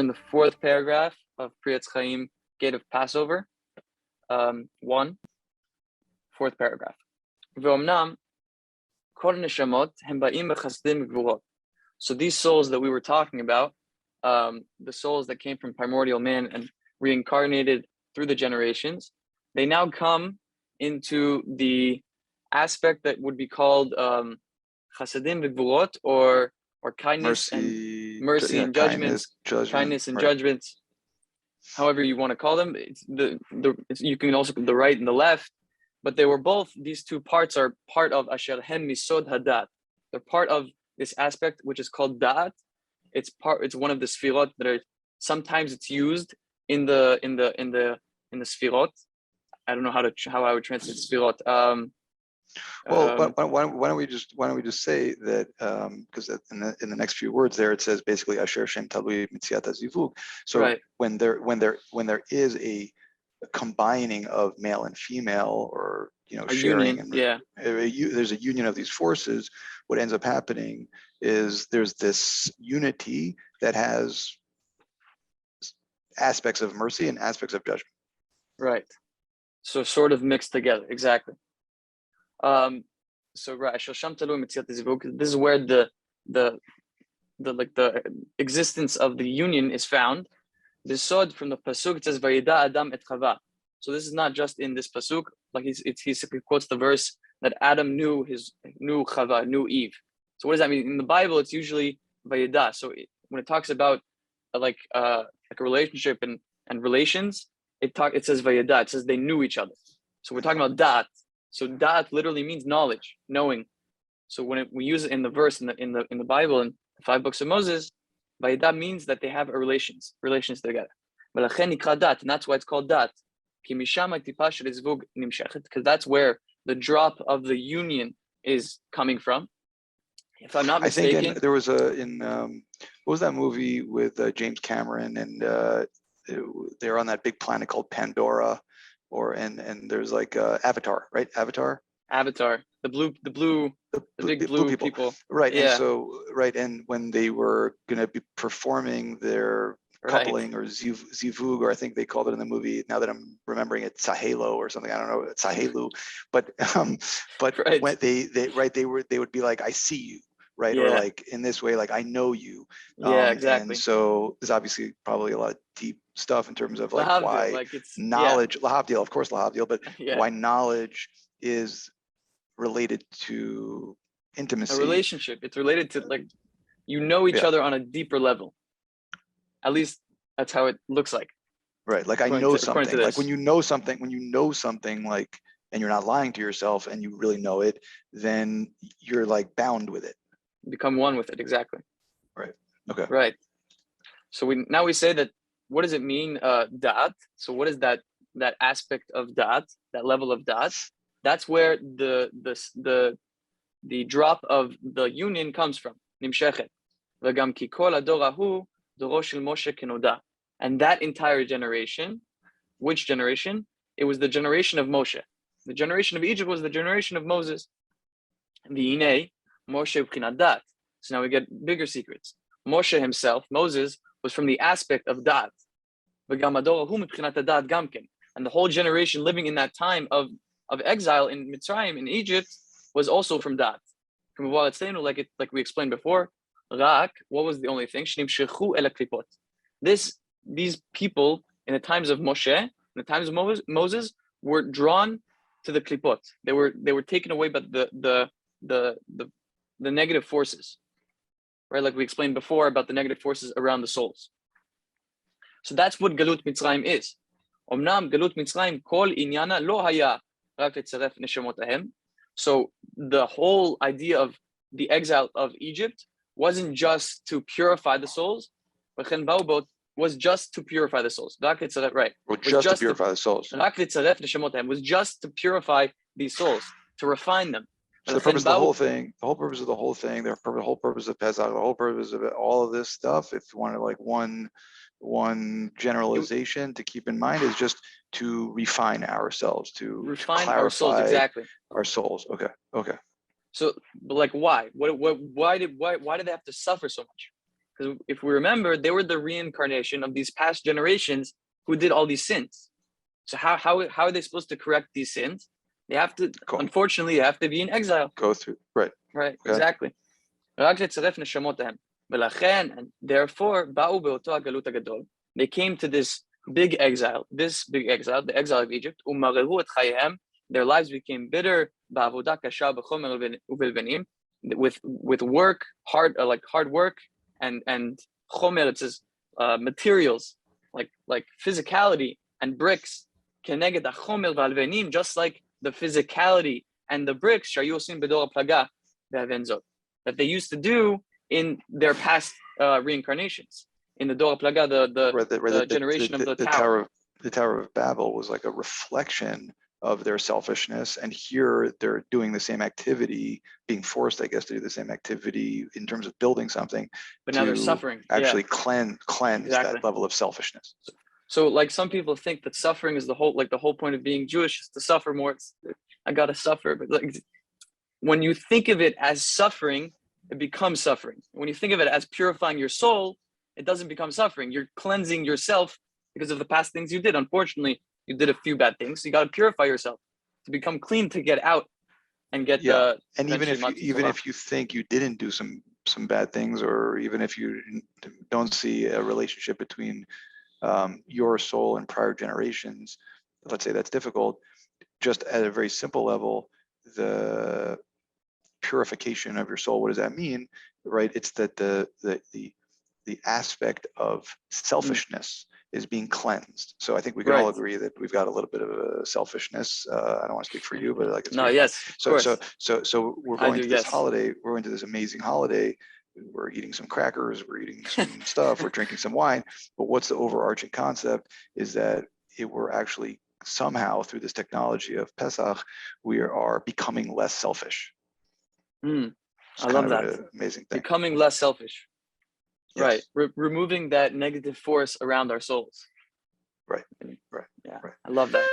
in the fourth paragraph of Pri Etz Chayim, Gate of Passover. 1, fourth paragraph. So these souls that we were talking about, the souls that came from primordial man and reincarnated through the generations, they now come into the aspect that would be called chasadim v'gvurot, or kindness mercy and judgments, kindness and judgments, however you want to call them. It's you can also put the right and the left, but they were both, these two parts are part of asher hem misod hadat. They're part of this aspect which is called da'at. It's one of the sfirot that are sometimes it's used in the sfirot. I don't know how I would translate sfirot. Why don't we just say that, because in the next few words there it says basically asher shem talui mitziat hazivug. So right. when there is a combining of male and female, or sharing, union, there's a union of these forces. What ends up happening is there's this unity that has aspects of mercy and aspects of judgment. Right. So sort of mixed together, exactly. So right, this is where the existence of the union is found. The sod from the pasuk, it says Vayida Adam et Chava. So this is not just in this pasuk, like he simply quotes the verse that Adam knew Chava, knew Eve. So what does that mean? In the Bible, it's usually Vayida. So when it talks about like a relationship and relations, it says Vayida. It says they knew each other. So we're talking about dat. So dat literally means knowledge, knowing. So when we use it in the verse in the Bible, in the 5 books of Moses, Vayida means that they have relations together. And that's why it's called dat. Because that's where the drop of the union is coming from. If I'm not mistaken, I think there was what was that movie with James Cameron, and they're on that big planet called Pandora, and there's like Avatar, right? Avatar, the big blue people. Right. Yeah. And so and when they were going to be performing their coupling, or zivug, or I think they called it in the movie, now that I'm remembering it, Sahelo or something, I don't know, Sahelu, but when they would be like, I see you, right? Yeah. Or like in this way, like I know you. Exactly. And so there's obviously probably a lot of deep stuff in terms of like lahavdil, why like it's knowledge, lahavdil, of course lahavdil, but why knowledge is related to intimacy, a relationship. It's related to like each other on a deeper level. At least that's how it looks like. Right. Like I know something. Like when you know something, like, and you're not lying to yourself and you really know it, then you're like bound with it. Become one with it. Exactly. Right. Okay. Right. So we say that, what does it mean, da'at? So what is that aspect of da'at, that level of da'at? That's where the drop of the union comes from. Nimshechet. V'gam ki kol hador hahu doro shel Moshe kenoda. And that entire generation, which generation? It was the generation of Moshe. The generation of Egypt was the generation of Moses. V'hinei Moshe b'chinat dat. So now we get bigger secrets. Moshe himself, Moses, was from the aspect of dat. V'gam hador hahu m'b'chinat hadat gamken. And the whole generation living in that time of exile in Mitzrayim, in Egypt, was also from dat. From like we explained before, Rak, what was the only thing? Shnimshechu el haklipot. These people in the times of Moshe, in the times of Moses, were drawn to the klipot. They were taken away by the negative forces, right? Like we explained before about the negative forces around the souls. So that's what Galut Mitzrayim is. Omnam Galut Mitzrayim kol inyana lo haya rak letzaref neshemot ahem. So the whole idea of the exile of Egypt wasn't just to purify the souls, but was just to purify the souls. Right. Or just to purify the souls. Was just to purify these souls, to refine them. So the purpose of the whole thing, the whole purpose of Pesach, the whole purpose of all of this stuff, if you want to like one generalization to keep in mind, is just to refine ourselves, to refine our souls, exactly. Our souls. Okay. So, but like, why? Why did they have to suffer so much? Because if we remember, they were the reincarnation of these past generations who did all these sins. So how are they supposed to correct these sins? They have to, unfortunately, they have to be in exile. Go through, right. Right, exactly. And therefore, they came to this big exile, the exile of Egypt. Their lives became bitter with work, hard work, and chomer, it says materials, like physicality and bricks, just like the physicality and the bricks that they used to do in their past reincarnations. In the Dora Plaga, the generation of the tower. The Tower of Babel was like a reflection of their selfishness, and here they're doing the same activity, being forced, I guess, to do the same activity in terms of building something. But now they're suffering. Actually, cleanse that level of selfishness. So, like, some people think that suffering is the whole point of being Jewish is to suffer more. I gotta suffer, but like, when you think of it as suffering, it becomes suffering. When you think of it as purifying your soul, it doesn't become suffering. You're cleansing yourself because of the past things you did. Unfortunately, you did a few bad things. So you got to purify yourself to become clean, to get out and get the. And even if you think you didn't do some bad things, or even if you don't see a relationship between your soul and prior generations, let's say that's difficult. Just at a very simple level, the purification of your soul. What does that mean? Right? It's that the aspect of selfishness is being cleansed. So I think we can all agree that we've got a little bit of a selfishness. I don't want to speak for you, but like it's so we're going to this holiday. We're going to this amazing holiday. We're eating some crackers. We're eating some stuff. We're drinking some wine. But what's the overarching concept is that we're actually somehow through this technology of Pesach, we are becoming less selfish. I love that. Amazing thing. Becoming less selfish. Yes. Right. Removing that negative force around our souls. Right. Yeah. I love that.